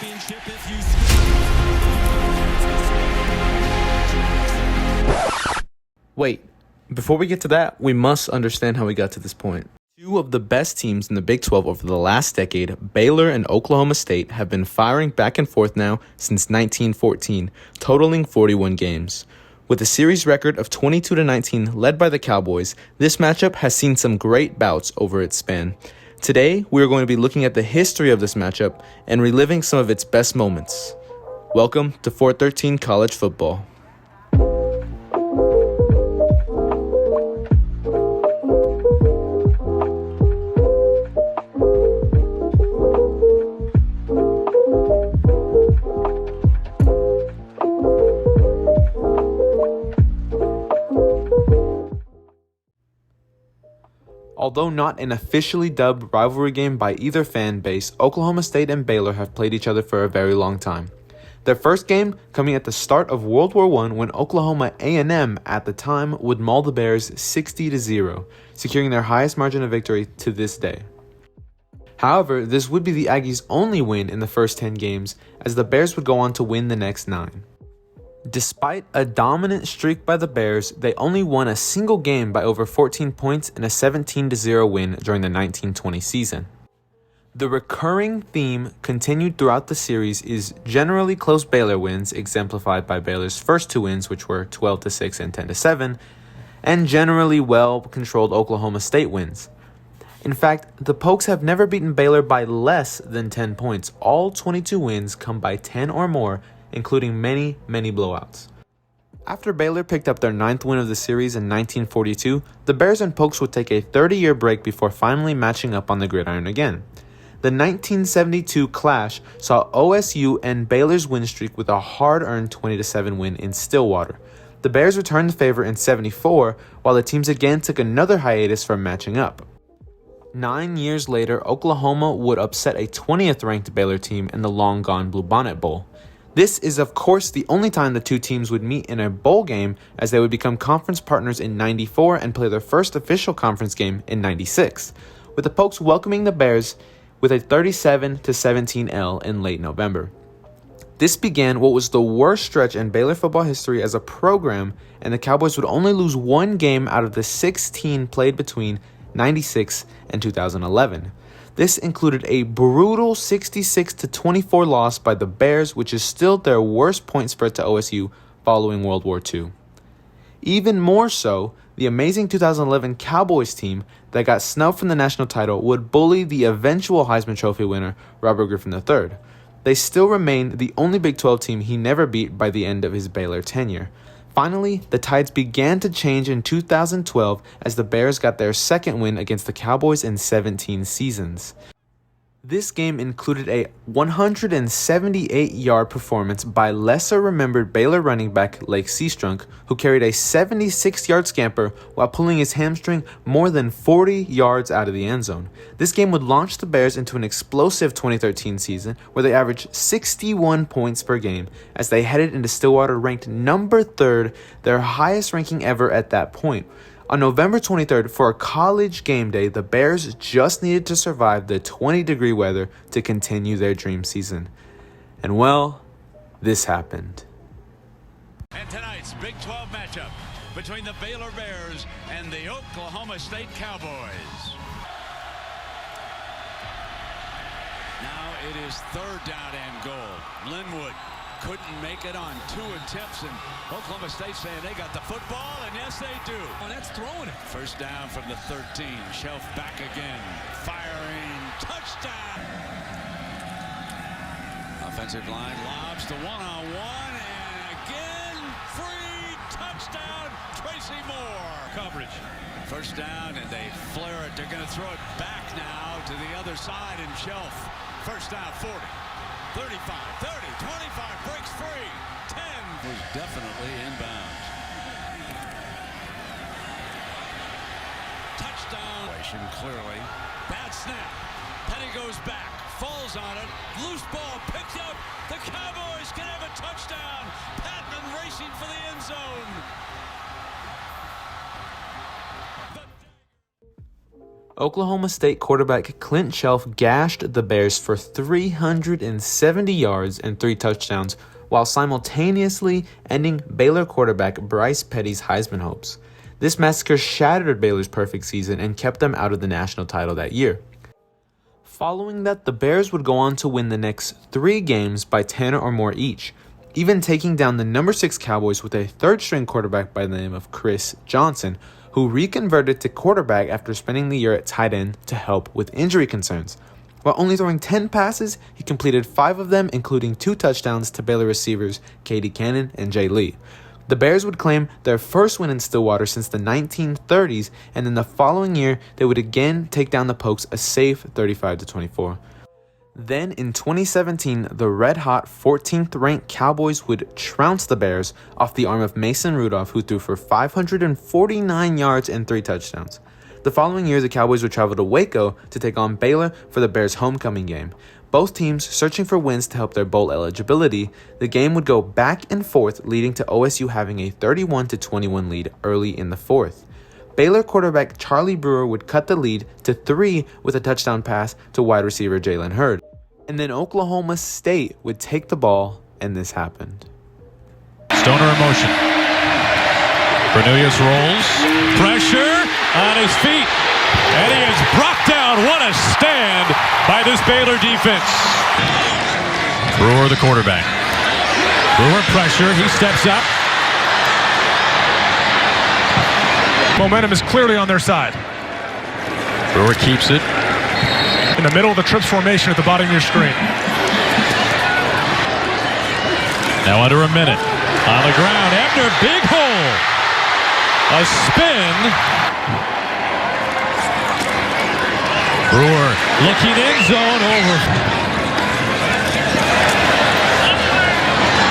championship if you. Wait, before we get to that, we must understand how we got to this point. Two of the best teams in the Big 12 over the last decade, Baylor and Oklahoma State, have been firing back and forth now since 1914, totaling 41 games. With a series record of 22-19 led by the Cowboys, this matchup has seen some great bouts over its span. Today, we are going to be looking at the history of this matchup and reliving some of its best moments. Welcome to 413 College Football. Although not an officially dubbed rivalry game by either fan base, Oklahoma State and Baylor have played each other for a very long time. Their first game coming at the start of World War I, when Oklahoma A&M at the time would maul the Bears 60-0, securing their highest margin of victory to this day. However, this would be the Aggies' only win in the first 10 games, as the Bears would go on to win the next 9. Despite a dominant streak by the Bears, they only won a single game by over 14 points in a 17-0 win during the 1920 season. The recurring theme continued throughout the series is generally close Baylor wins, exemplified by Baylor's first 2 wins, which were 12-6 and 10-7, and generally well-controlled Oklahoma State wins. In fact, the Pokes have never beaten Baylor by less than 10 points. All 22 wins come by 10 or more, including many blowouts. After Baylor picked up their 9th win of the series in 1942, the Bears and Pokes would take a 30-year break before finally matching up on the gridiron again. The 1972 clash saw OSU end Baylor's win streak with a hard-earned 20-7 win in Stillwater. The Bears returned the favor in 74, while the teams again took another hiatus from matching up. 9 years later, Oklahoma would upset a 20th-ranked Baylor team in the long-gone Bluebonnet Bowl. This is, of course, the only time the two teams would meet in a bowl game, as they would become conference partners in 94 and play their first official conference game in 96, with the Pokes welcoming the Bears with a 37-17 L in late November. This began what was the worst stretch in Baylor football history as a program, and the Cowboys would only lose 1 game out of the 16 played between 96 and 2011. This included a brutal 66-24 loss by the Bears, which is still their worst point spread to OSU following World War II. Even more so, the amazing 2011 Cowboys team that got snubbed from the national title would bully the eventual Heisman Trophy winner, Robert Griffin III. They still remained the only Big 12 team he never beat by the end of his Baylor tenure. Finally, the tides began to change in 2012 as the Bears got their second win against the Cowboys in 17 seasons. This game included a 178-yard performance by lesser-remembered Baylor running back Lake Seastrunk, who carried a 76-yard scamper while pulling his hamstring more than 40 yards out of the end zone. This game would launch the Bears into an explosive 2013 season where they averaged 61 points per game as they headed into Stillwater ranked number 3rd, their highest ranking ever at that point. On November 23rd, for a college game day, the Bears just needed to survive the 20-degree weather to continue their dream season. And well, this happened. And tonight's Big 12 matchup between the Baylor Bears and the Oklahoma State Cowboys. Now it is 3rd down and goal. Linwood couldn't make it on 2 attempts, and Oklahoma State saying they got the football, and yes, they do. Oh, that's throwing it. 1st down from the 13. Shelf back again. Firing. Touchdown. Offensive line lobs to one-on-one, and again, free touchdown, Tracy Moore. Coverage. 1st down, and they flare it. They're going to throw it back now to the other side, and Shelf. 1st down, 40. 35, 30, 25, breaks free, 10. Was definitely inbounds. Touchdown. Clearly. Bad snap. Petty goes back, falls on it, loose ball picked up. The Cowboys can have a touchdown. Patman racing for the end zone. Oklahoma State quarterback Clint Shelf gashed the Bears for 370 yards and 3 touchdowns, while simultaneously ending Baylor quarterback Bryce Petty's Heisman hopes. This massacre shattered Baylor's perfect season and kept them out of the national title that year. Following that, the Bears would go on to win the next 3 games by 10 or more each, even taking down the number 6 Cowboys with a third-string quarterback by the name of Chris Johnson, who reconverted to quarterback after spending the year at tight end to help with injury concerns. While only throwing 10 passes, he completed 5 of them, including 2 touchdowns to Baylor receivers Katie Cannon and Jay Lee. The Bears would claim their first win in Stillwater since the 1930s, and then the following year, they would again take down the Pokes a safe 35-24. Then in 2017, the red-hot 14th-ranked Cowboys would trounce the Bears off the arm of Mason Rudolph, who threw for 549 yards and 3 touchdowns. The following year, the Cowboys would travel to Waco to take on Baylor for the Bears' homecoming game. Both teams searching for wins to help their bowl eligibility. The game would go back and forth, leading to OSU having a 31-21 lead early in the 4th. Baylor quarterback Charlie Brewer would cut the lead to 3 with a touchdown pass to wide receiver Jalen Hurd. And then Oklahoma State would take the ball, and this happened. Stoner in motion. Cornelius rolls. Pressure on his feet. And he is brought down. What a stand by this Baylor defense. Brewer, the quarterback. Brewer pressure. He steps up. Momentum is clearly on their side. Brewer keeps it. In the middle of the trips formation at the bottom of your screen. Now under a minute. On the ground. Ebner, big hole. A spin. Brewer looking end zone over.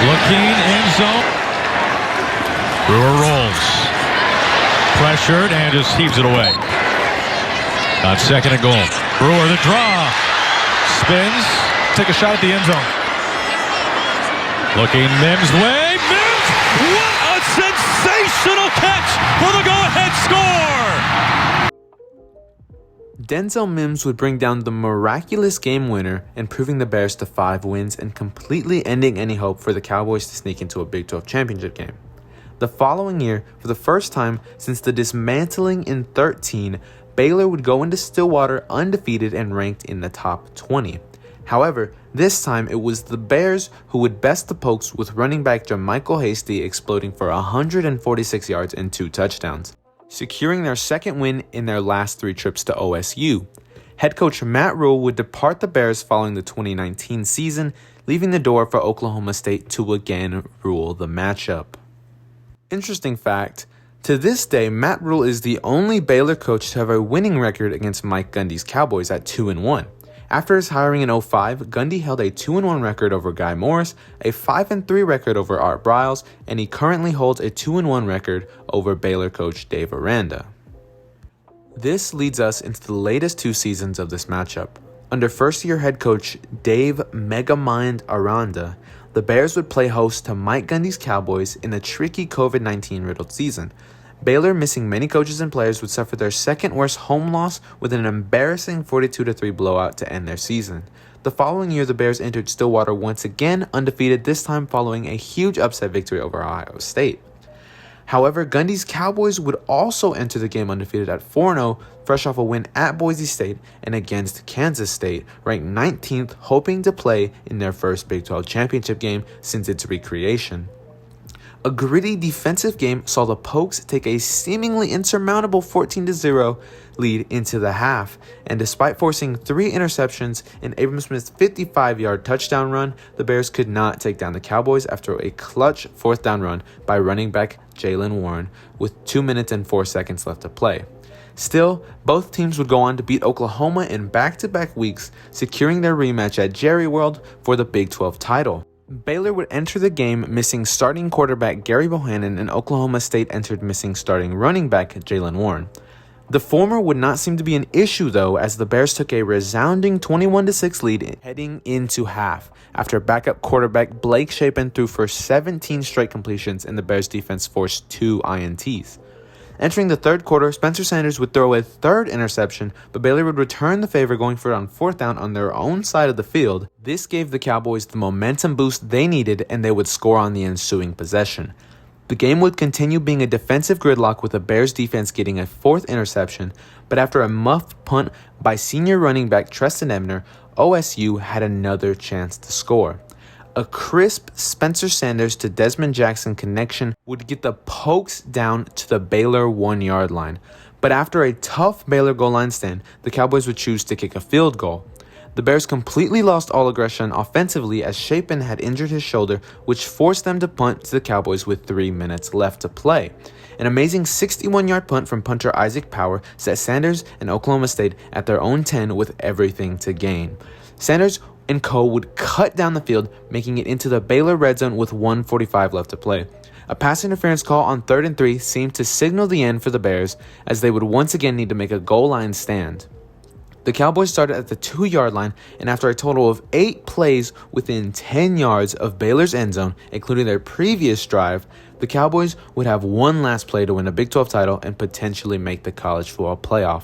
Looking end zone. Brewer rolls. Pressured and just heaves it away. On 2nd and goal. Brewer the draw. Spins. Take a shot at the end zone. Looking Mims' way. Mims! What a sensational catch for the go-ahead score! Denzel Mims would bring down the miraculous game winner, improving the Bears to 5 wins and completely ending any hope for the Cowboys to sneak into a Big 12 championship game. The following year, for the first time since the dismantling in 13, Baylor would go into Stillwater undefeated and ranked in the top 20. However, this time it was the Bears who would best the Pokes, with running back Jermichael Hasty exploding for 146 yards and 2 touchdowns, securing their second win in their last 3 trips to OSU. Head coach Matt Rhule would depart the Bears following the 2019 season, leaving the door for Oklahoma State to again rule the matchup. Interesting fact, to this day, Matt Rhule is the only Baylor coach to have a winning record against Mike Gundy's Cowboys at 2-1. After his hiring in 05, Gundy held a 2-1 record over Guy Morris, a 5-3 record over Art Briles, and he currently holds a 2-1 record over Baylor coach Dave Aranda. This leads us into the latest 2 seasons of this matchup. Under first-year head coach Dave Megamind Aranda, the Bears would play host to Mike Gundy's Cowboys in a tricky COVID-19 riddled season. Baylor, missing many coaches and players, would suffer their second worst home loss with an embarrassing 42-3 blowout to end their season. The following year, the Bears entered Stillwater once again undefeated, this time following a huge upset victory over Ohio State. However, Gundy's Cowboys would also enter the game undefeated at 4-0, fresh off a win at Boise State and against Kansas State, ranked 19th, hoping to play in their first Big 12 championship game since its recreation. A gritty defensive game saw the Pokes take a seemingly insurmountable 14-0 lead into the half, and despite forcing 3 interceptions and Abram Smith's 55-yard touchdown run, the Bears could not take down the Cowboys after a clutch 4th down run by running back Jaylen Warren with 2 minutes and 4 seconds left to play. Still, both teams would go on to beat Oklahoma in back-to-back weeks, securing their rematch at Jerry World for the Big 12 title. Baylor would enter the game missing starting quarterback Gary Bohannon, and Oklahoma State entered missing starting running back Jaylen Warren. The former would not seem to be an issue though, as the Bears took a resounding 21-6 lead heading into half after backup quarterback Blake Shapen threw for 17 straight completions and the Bears defense forced 2 INTs. Entering the third quarter, Spencer Sanders would throw a third interception, but Baylor would return the favor going for it on fourth down on their own side of the field. This gave the Cowboys the momentum boost they needed, and they would score on the ensuing possession. The game would continue being a defensive gridlock with the Bears defense getting a fourth interception, but after a muffed punt by senior running back Treston Ebner, OSU had another chance to score. A crisp Spencer Sanders to Desmond Jackson connection would get the Pokes down to the Baylor 1-yard line. But after a tough Baylor goal line stand, the Cowboys would choose to kick a field goal. The Bears completely lost all aggression offensively as Shapen had injured his shoulder, which forced them to punt to the Cowboys with 3 minutes left to play. An amazing 61-yard punt from punter Isaac Power set Sanders and Oklahoma State at their own 10 with everything to gain. Sanders and co. would cut down the field, making it into the Baylor red zone with 1:45 left to play. A pass interference call on 3rd and 3 seemed to signal the end for the Bears, as they would once again need to make a goal line stand. The Cowboys started at the 2-yard line, and after a total of 8 plays within 10 yards of Baylor's end zone, including their previous drive, the Cowboys would have one last play to win a Big 12 title and potentially make the college football playoff.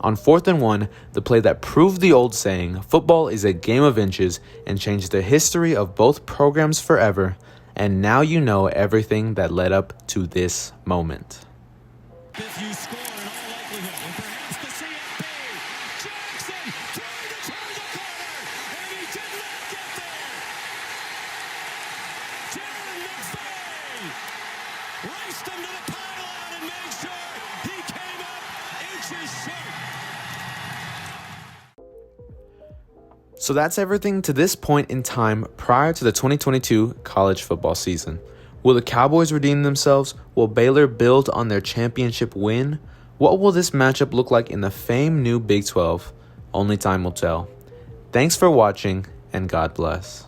On 4th and 1, the play that proved the old saying, football is a game of inches, and changed the history of both programs forever, and now you know everything that led up to this moment. If you score in all likelihood, and perhaps the CFP, Jackson trying to turn the corner, and he did not get there. Darren McVay raced him to the pylon and made sure he came up inches short. So that's everything to this point in time prior to the 2022 college football season. Will the Cowboys redeem themselves? Will Baylor build on their championship win? What will this matchup look like in the famed new Big 12? Only time will tell. Thanks for watching, and God bless.